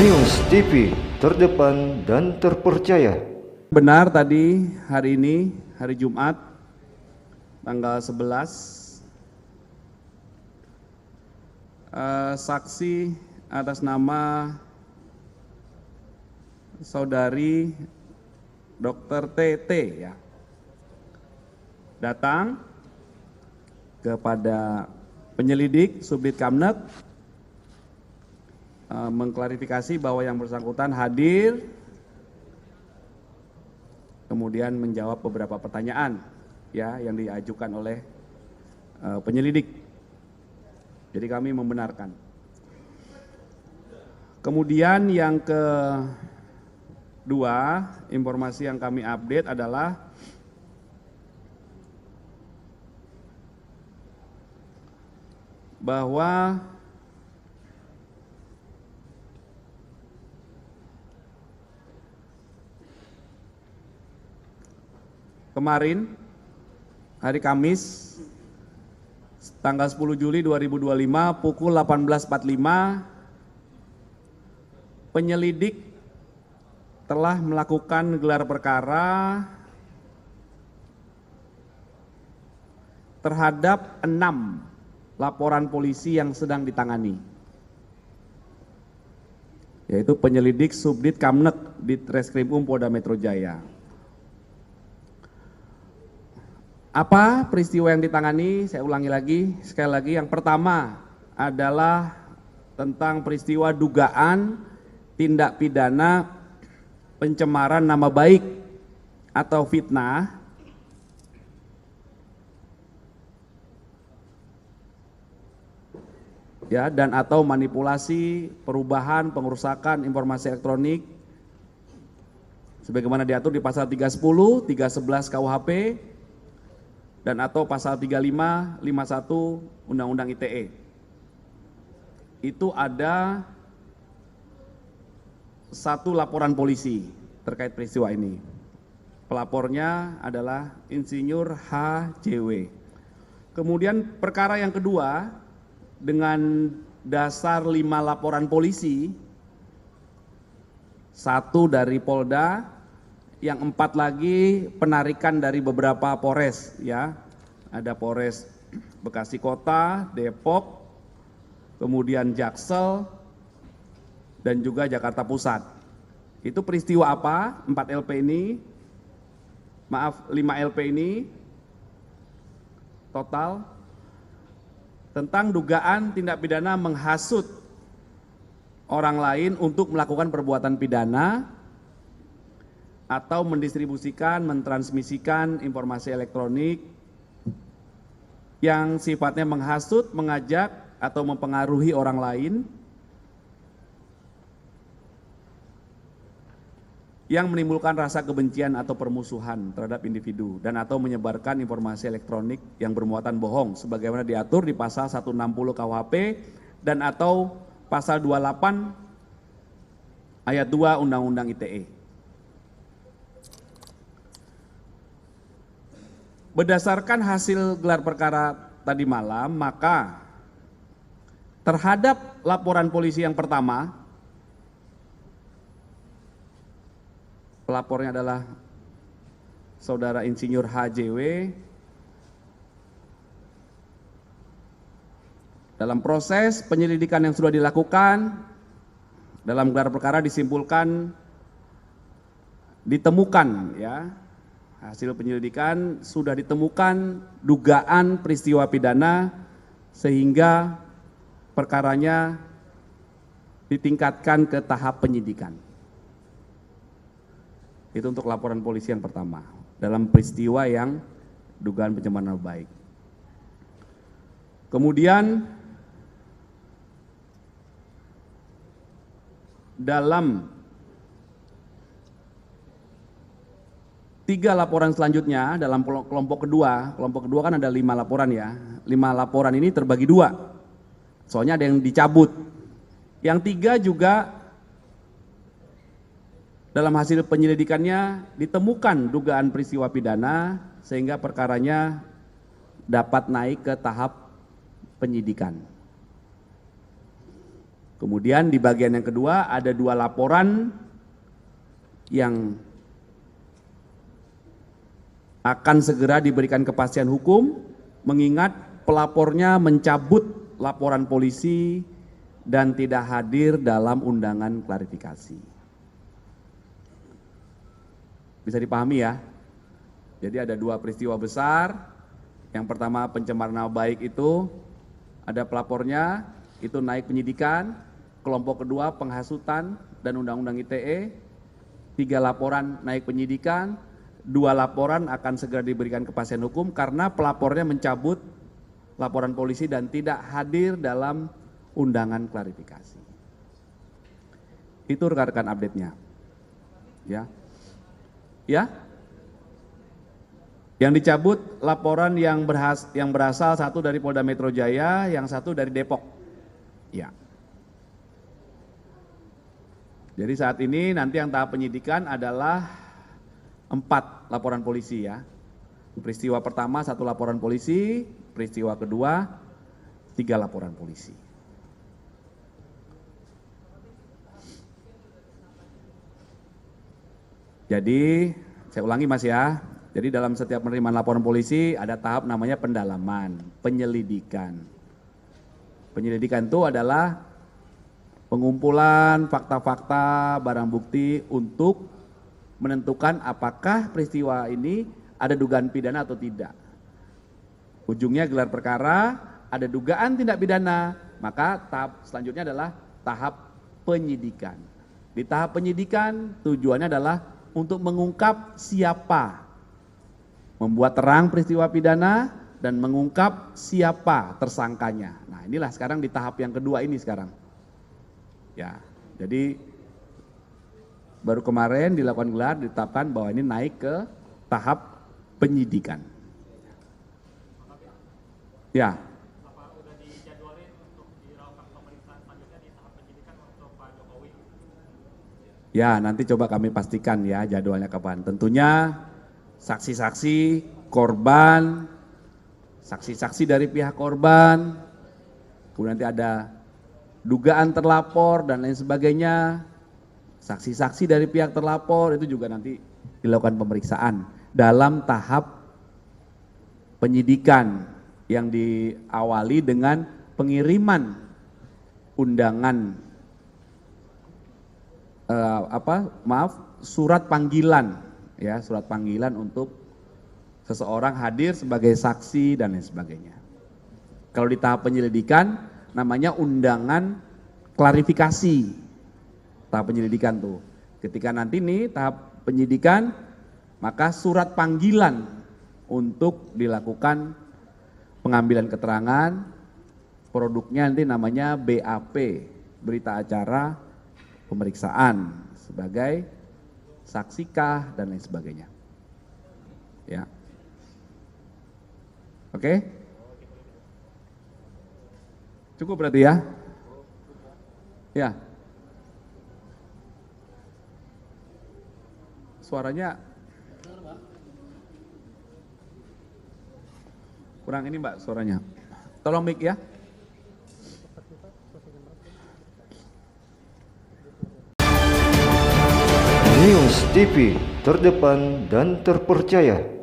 News TV, terdepan dan terpercaya. Benar tadi hari ini, hari Jumat, tanggal 11, saksi atas nama saudari Dr. TT ya, datang kepada penyelidik Subdit Kamnek mengklarifikasi bahwa yang bersangkutan hadir, kemudian menjawab beberapa pertanyaan ya yang diajukan oleh penyelidik. Jadi kami membenarkan. Kemudian yang kedua, informasi yang kami update adalah bahwa kemarin hari Kamis tanggal 10 Juli 2025 pukul 18.45 penyelidik telah melakukan gelar perkara terhadap 6 laporan polisi yang sedang ditangani, yaitu penyelidik Subdit Kamnek di Treskrimum Polda Metro Jaya. Apa peristiwa yang ditangani? Saya ulangi lagi, sekali lagi. Yang pertama adalah tentang peristiwa dugaan tindak pidana pencemaran nama baik atau fitnah ya, dan atau manipulasi, perubahan, pengerusakan informasi elektronik sebagaimana diatur di pasal 310, 311 KUHP dan atau pasal 35, 51 Undang-Undang ITE. Itu ada 1 laporan polisi terkait peristiwa ini. Pelapornya adalah Insinyur HJW. Kemudian perkara yang kedua dengan dasar 5 laporan polisi, 1 dari Polda, yang 4 lagi penarikan dari beberapa Polres ya. Ada Polres Bekasi Kota, Depok, kemudian Jaksel, dan juga Jakarta Pusat. Itu peristiwa apa? 4 LP ini, maaf 5 LP ini total tentang dugaan tindak pidana menghasut orang lain untuk melakukan perbuatan pidana atau mendistribusikan, mentransmisikan informasi elektronik yang sifatnya menghasut, mengajak, atau mempengaruhi orang lain yang menimbulkan rasa kebencian atau permusuhan terhadap individu dan atau menyebarkan informasi elektronik yang bermuatan bohong sebagaimana diatur di pasal 160 KUHP dan atau pasal 28 ayat 2 Undang-Undang ITE. Berdasarkan hasil gelar perkara tadi malam, maka terhadap laporan polisi yang pertama, pelapornya adalah Saudara Insinyur HJW. Dalam proses penyelidikan yang sudah dilakukan, dalam gelar perkara disimpulkan, ditemukan ya, hasil penyelidikan sudah ditemukan dugaan peristiwa pidana sehingga perkaranya ditingkatkan ke tahap penyidikan. Itu untuk laporan polisi yang pertama dalam peristiwa yang dugaan pencemaran nama baik. Kemudian dalam 3 laporan selanjutnya dalam kelompok kedua kan ada 5 laporan ya. 5 laporan ini terbagi 2. Soalnya ada yang dicabut. Yang 3 juga dalam hasil penyelidikannya ditemukan dugaan peristiwa pidana sehingga perkaranya dapat naik ke tahap penyidikan. Kemudian di bagian yang kedua ada 2 laporan yang akan segera diberikan kepastian hukum, mengingat pelapornya mencabut laporan polisi dan tidak hadir dalam undangan klarifikasi. Bisa dipahami ya? Jadi ada 2 peristiwa besar. Yang pertama pencemaran nama baik itu ada pelapornya, itu naik penyidikan. Kelompok kedua penghasutan dan undang-undang ITE, 3 laporan naik penyidikan, 2 laporan akan segera diberikan kepastian hukum karena pelapornya mencabut laporan polisi dan tidak hadir dalam undangan klarifikasi. Itu rekan-rekan update-nya. Ya. Ya. Yang dicabut laporan yang berasal satu dari Polda Metro Jaya, yang satu dari Depok. Ya. Jadi saat ini nanti yang tahap penyidikan adalah 4 laporan polisi ya. Peristiwa pertama 1 laporan polisi, peristiwa kedua 3 laporan polisi. Jadi saya ulangi Mas ya. Jadi dalam setiap penerimaan laporan polisi ada tahap namanya pendalaman, penyelidikan. Penyelidikan itu adalah pengumpulan fakta-fakta, barang bukti untuk menentukan apakah peristiwa ini ada dugaan pidana atau tidak. Ujungnya gelar perkara, ada dugaan tindak pidana, maka tahap selanjutnya adalah tahap penyidikan. Di tahap penyidikan tujuannya adalah untuk mengungkap siapa membuat terang peristiwa pidana dan mengungkap siapa tersangkanya. Nah, inilah sekarang di tahap yang kedua ini sekarang. Ya, jadi baru kemarin dilakukan gelar, ditetapkan bahwa ini naik ke tahap penyidikan. Ya. Ya, nanti coba kami pastikan ya jadwalnya kapan. Tentunya saksi-saksi korban, saksi-saksi dari pihak korban, kemudian nanti ada dugaan terlapor dan lain sebagainya, saksi-saksi dari pihak terlapor itu juga nanti dilakukan pemeriksaan dalam tahap penyidikan yang diawali dengan pengiriman undangan surat panggilan ya, surat panggilan untuk seseorang hadir sebagai saksi dan lain sebagainya. Kalau di tahap penyelidikan namanya undangan klarifikasi. Tahap penyelidikan tuh. Ketika nanti nih tahap penyidikan, maka surat panggilan untuk dilakukan pengambilan keterangan, produknya nanti namanya BAP, berita acara pemeriksaan sebagai saksikah dan lain sebagainya. Ya. Oke? Cukup berarti ya? Ya. Suaranya kurang ini Mbak suaranya. Tolong mic ya. News TV, terdepan dan terpercaya.